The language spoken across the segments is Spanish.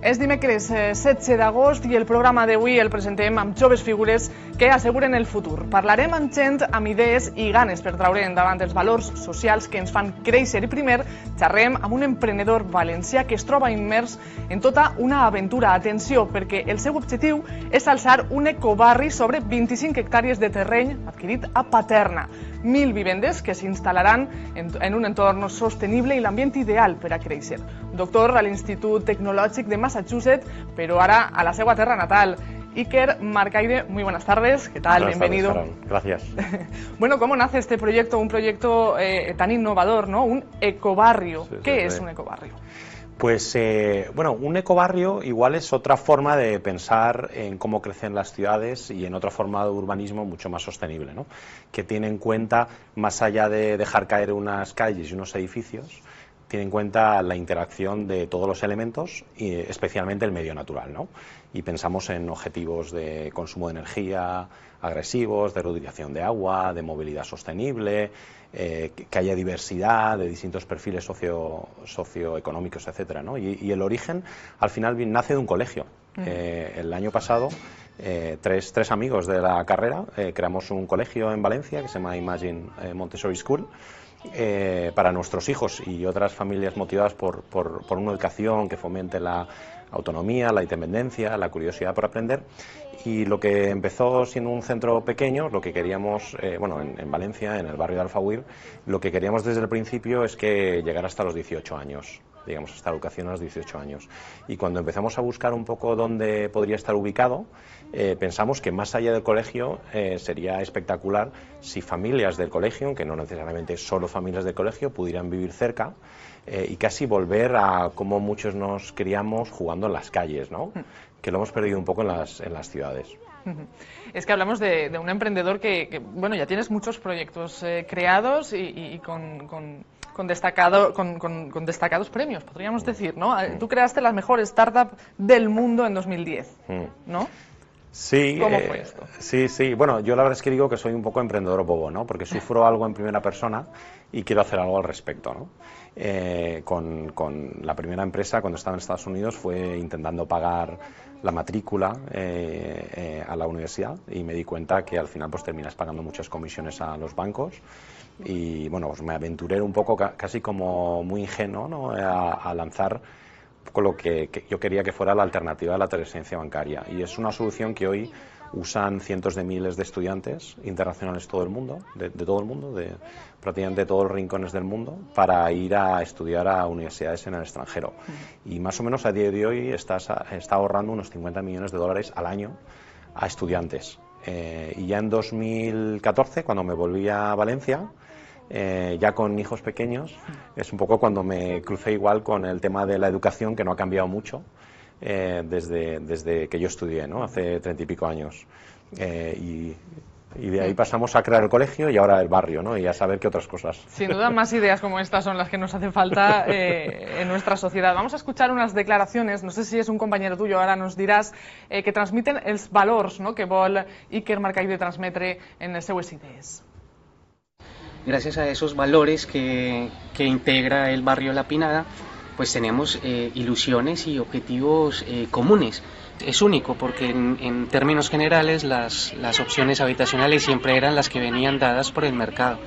És dimecres 16 d'agost i el programa d'avui el presentem amb joves figures que asseguren el futur. Parlarem amb gent amb idees i ganes per traure endavant els valors socials que ens fan créixer i primer xerrem amb un emprenedor valencià que es troba immers en tota una aventura. Atenció, perquè el seu objectiu és alçar un ecobarri sobre 25 hectàrees de terreny adquirit a Paterna. 1.000 vivendes que s'instal·laran en un entorn sostenible i l'ambient ideal per a créixer. Doctor a l'Institut Tecnològic de Massachusetts, pero ahora a la seva tierra natal. Iker Marcaide, muy buenas tardes, ¿qué tal? Buenas Bienvenido. tardes, gracias. Bueno, ¿cómo nace este proyecto? Un proyecto tan innovador, ¿no? Un ecobarrio. Sí, ¿Qué es un ecobarrio? Pues, bueno, un ecobarrio igual es otra forma de pensar en cómo crecen las ciudades y en otra forma de urbanismo mucho más sostenible, ¿no? Que tiene en cuenta, más allá de dejar caer unas calles y unos edificios, tiene en cuenta la interacción de todos los elementos y especialmente el medio natural, ¿no? Y pensamos en objetivos de consumo de energía agresivos, de reutilización de agua, de movilidad sostenible, que haya diversidad de distintos perfiles socioeconómicos, etcétera, ¿no? Y el origen al final nace de un colegio. El año pasado tres amigos de la carrera creamos un colegio en Valencia que se llama Imagine Montessori School, para nuestros hijos y otras familias motivadas por una educación que fomente la autonomía, la independencia, la curiosidad por aprender. Y lo que empezó siendo un centro pequeño, lo que queríamos, bueno, en Valencia, en el barrio de Alfauir, lo que queríamos desde el principio es que llegara hasta los 18 años, digamos, hasta la educación a los 18 años. Y cuando empezamos a buscar un poco dónde podría estar ubicado, pensamos que más allá del colegio sería espectacular si familias del colegio, aunque no necesariamente solo familias del colegio, pudieran vivir cerca y casi volver a como muchos nos criamos jugando en las calles, ¿no? Que lo hemos perdido un poco en las ciudades. Es que hablamos de un emprendedor que, bueno, ya tienes muchos proyectos creados y con destacados premios, podríamos decir, ¿no? Tú creaste la mejor startup del mundo en 2010, ¿no? Sí. ¿Cómo fue esto? Sí. Bueno, yo la verdad es que digo que soy un poco emprendedor bobo, ¿no? Porque sufro algo en primera persona y quiero hacer algo al respecto, ¿no? Con la primera empresa, cuando estaba en Estados Unidos, fue intentando pagar la matrícula a la universidad y me di cuenta que al final pues terminas pagando muchas comisiones a los bancos y bueno, pues me aventuré un poco casi como muy ingenuo, ¿no? a lanzar con lo que yo quería que fuera la alternativa a la transferencia bancaria, y es una solución que hoy usan cientos de miles de estudiantes internacionales de todo el mundo, de prácticamente todos los rincones del mundo, para ir a estudiar a universidades en el extranjero. Y más o menos a día de hoy está ahorrando unos 50 millones de dólares al año a estudiantes. Y ya en 2014, cuando me volví a Valencia, ya con hijos pequeños, es un poco cuando me crucé igual con el tema de la educación, que no ha cambiado mucho desde que yo estudié, ¿no? Hace 30 y pico años. Y de ahí pasamos a crear el colegio y ahora el barrio, ¿no? Y a saber qué otras cosas. Sin duda, más ideas como estas son las que nos hacen falta en nuestra sociedad. Vamos a escuchar unas declaraciones, no sé si es un compañero tuyo, ahora nos diràs, que transmiten els valors, no?, que vol Iker Marcaide transmetre en les seues idees. Gracias a esos valores que integra el barrio La Pinada, pues tenemos ilusiones y objetivos comunes. Es único porque en términos generales las opciones habitacionales siempre eran las que venían dadas por el mercado.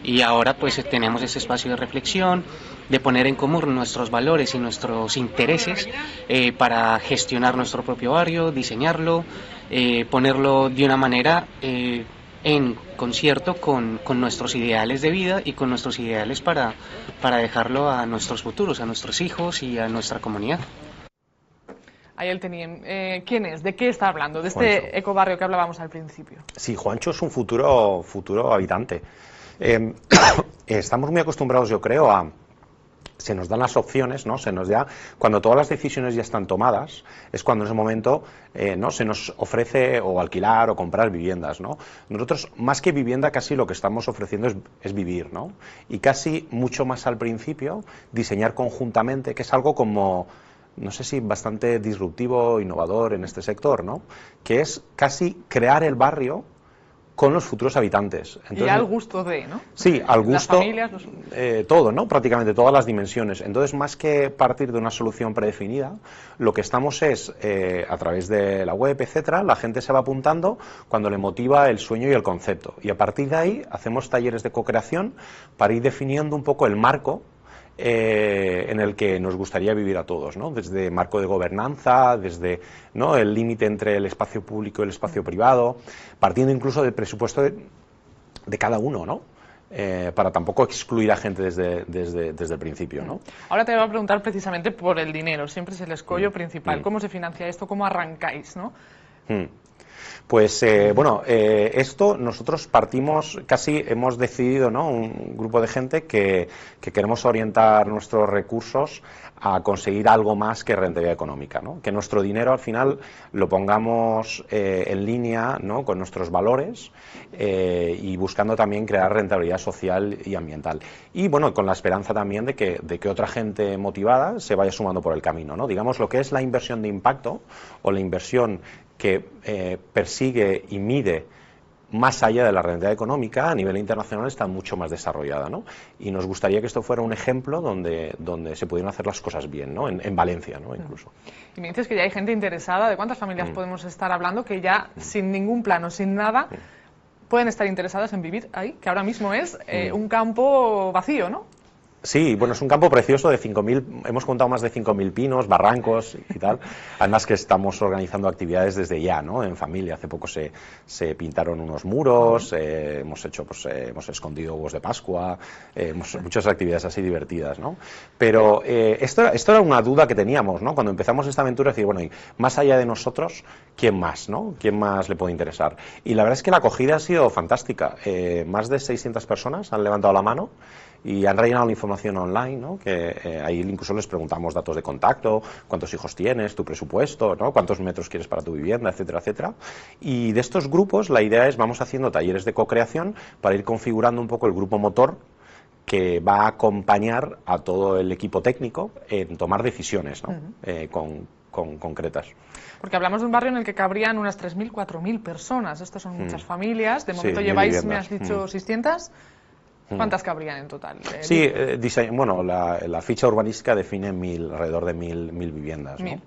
Y ahora pues tenemos ese espacio de reflexión, de poner en común nuestros valores y nuestros intereses para gestionar nuestro propio barrio, diseñarlo, ponerlo de una manera en concierto con nuestros ideales de vida y con nuestros ideales para dejarlo a nuestros futuros, a nuestros hijos y a nuestra comunidad. Ahí el teníem. ¿Quién es? ¿De qué está hablando? De este ecobarrio que hablábamos al principio. Sí, Juancho es un futuro habitante. Estamos muy acostumbrados, yo creo, se nos dan las opciones, ¿no? Cuando todas las decisiones ya están tomadas, es cuando en ese momento ¿no? se nos ofrece o alquilar o comprar viviendas, ¿no? Nosotros, más que vivienda, casi lo que estamos ofreciendo es vivir, ¿no? Y casi mucho más al principio, diseñar conjuntamente, que es algo como, no sé si bastante disruptivo, innovador en este sector, ¿no? Que es casi crear el barrio con los futuros habitantes. Entonces, y al gusto de, ¿no? Sí, al gusto, las familias, todo, ¿no? Prácticamente todas las dimensiones. Entonces, más que partir de una solución predefinida, lo que estamos es, a través de la web, etcétera, la gente se va apuntando cuando le motiva el sueño y el concepto. Y a partir de ahí hacemos talleres de co-creación para ir definiendo un poco el marco en el que nos gustaría vivir a todos, ¿no? Desde marco de gobernanza, desde, ¿no?, el límite entre el espacio público y el espacio privado, partiendo incluso del presupuesto de cada uno, ¿no? Para tampoco excluir a gente desde el principio, ¿no? Ahora te voy a preguntar precisamente por el dinero, siempre es el escollo principal. ¿Cómo se financia esto? ¿Cómo arrancáis, no? Pues bueno, esto nosotros partimos, casi hemos decidido, ¿no?, un grupo de gente que queremos orientar nuestros recursos a conseguir algo más que rentabilidad económica, ¿no? Que nuestro dinero al final lo pongamos en línea, ¿no?, con nuestros valores y buscando también crear rentabilidad social y ambiental. Y bueno, con la esperanza también de que otra gente motivada se vaya sumando por el camino, ¿no? Digamos, lo que es la inversión de impacto o la inversión que persigue y mide más allá de la rentabilidad económica, a nivel internacional está mucho más desarrollada, ¿no? Y nos gustaría que esto fuera un ejemplo donde se pudieran hacer las cosas bien, ¿no? En Valencia, ¿no?, incluso. Y me dices que ya hay gente interesada. ¿De cuántas familias podemos estar hablando que ya sin ningún plano, sin nada, pueden estar interesadas en vivir ahí? Que ahora mismo es un campo vacío, ¿no? Sí, bueno, es un campo precioso de 5.000, hemos contado más de 5.000 pinos, barrancos y tal. Además que estamos organizando actividades desde ya, ¿no?, en familia. Hace poco se pintaron unos muros, hemos hecho, pues, hemos escondido huevos de Pascua, muchas actividades así divertidas, ¿no? Pero esto era una duda que teníamos, ¿no?, cuando empezamos esta aventura, decir, bueno, y más allá de nosotros, ¿quién más, no? ¿Quién más le puede interesar? Y la verdad es que la acogida ha sido fantástica. Más de 600 personas han levantado la mano y han rellenado la información online, ¿no?, que ahí incluso les preguntamos datos de contacto, cuántos hijos tienes, tu presupuesto, ¿no?, cuántos metros quieres para tu vivienda, etcétera, etcétera. Y de estos grupos la idea es, vamos haciendo talleres de co-creación para ir configurando un poco el grupo motor que va a acompañar a todo el equipo técnico en tomar decisiones, ¿no?, concretas. Porque hablamos de un barrio en el que cabrían unas 3.000, 4.000 personas. Estos son muchas familias. De momento lleváis, me has dicho, 600. ¿Cuántas cabrían en total? Sí, bueno, la ficha urbanística define alrededor de 1.000 viviendas, ¿no?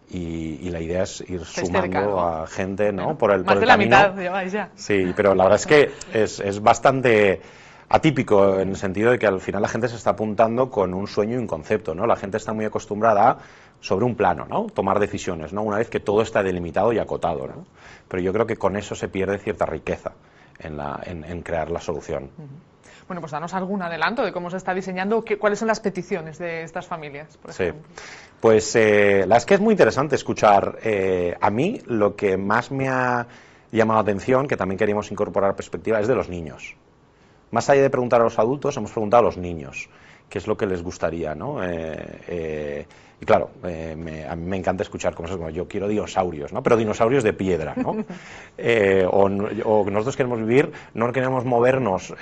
Y la idea es ir sumando cerca, ¿no?, a gente, ¿no?, por el más por de el la camino. mitad lleváis ya. Sí, pero la verdad es que es bastante atípico en el sentido de que al final la gente se está apuntando con un sueño y un concepto, ¿no? La gente está muy acostumbrada a, sobre un plano, ¿no?, tomar decisiones, ¿no?, una vez que todo está delimitado y acotado, ¿no? Pero yo creo que con eso se pierde cierta riqueza en crear la solución. Bueno, pues danos algún adelanto de cómo se está diseñando, cuáles son las peticiones de estas familias, por ejemplo. Sí, pues la verdad es que es muy interesante escuchar. A mí lo que más me ha llamado la atención, que también queríamos incorporar perspectiva, es de los niños. Más allá de preguntar a los adultos, hemos preguntado a los niños qué es lo que les gustaría, ¿no? Y claro, a mí me encanta escuchar cosas como yo quiero dinosaurios, ¿no?, pero dinosaurios de piedra, ¿no? O nosotros queremos vivir, no queremos movernos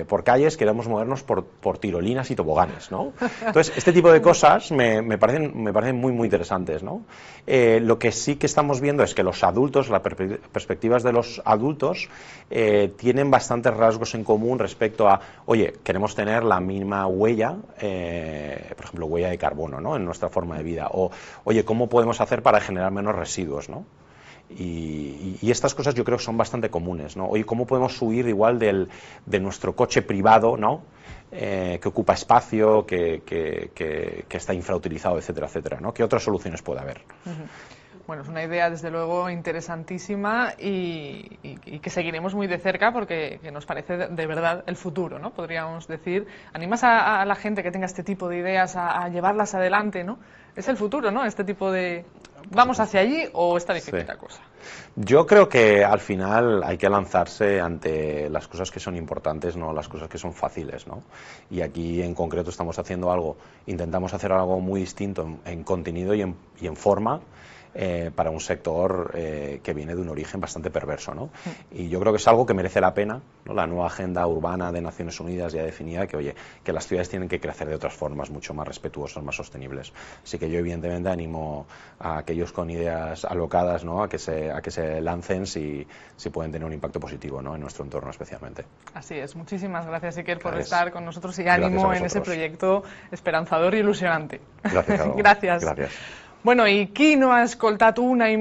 por calles, queremos movernos por tirolinas y toboganes, ¿no? Entonces, este tipo de cosas me parecen muy, muy interesantes, ¿no? Lo que sí que estamos viendo es que los adultos, las perspectivas de los adultos tienen bastantes rasgos en común respecto a, oye, queremos tener la mínima huella, por ejemplo, huella de carbono, ¿no?, en nuestra forma de vida, o oye, ¿cómo podemos hacer para generar menos residuos, ¿no? Y estas cosas yo creo que son bastante comunes, ¿no? Oye, ¿cómo podemos huir igual de nuestro coche privado, ¿no?, que ocupa espacio, que está infrautilizado, etcétera, etcétera, ¿no? ¿Qué otras soluciones puede haber? Bueno, es una idea desde luego interesantísima y que seguiremos muy de cerca porque que nos parece de verdad el futuro, ¿no? Podríamos decir. ¿Animas a la gente que tenga este tipo de ideas a llevarlas adelante, ¿no? Es el futuro, ¿no? Este tipo de... ¿Vamos hacia allí o está difícil la cosa? Yo creo que al final hay que lanzarse ante las cosas que son importantes, no las cosas que son fáciles, ¿no? Y aquí en concreto estamos haciendo algo, intentamos hacer algo muy distinto en contenido y en forma, para un sector que viene de un origen bastante perverso, ¿no? Y yo creo que es algo que merece la pena, ¿no? La nueva agenda urbana de Naciones Unidas ya definida que, oye, que las ciudades tienen que crecer de otras formas mucho más respetuosas, más sostenibles. Así que yo evidentemente animo a aquellos con ideas alocadas, ¿no?, a que se que se lancen si pueden tener un impacto positivo, ¿no?, en nuestro entorno especialmente. Así es. Muchísimas gracias, Iker, por Gracias. estar con nosotros y ánimo en ese proyecto esperanzador i il·lusionante. Gràcies. Gràcies. Gràcies. Bueno, i qui no ha escoltat una i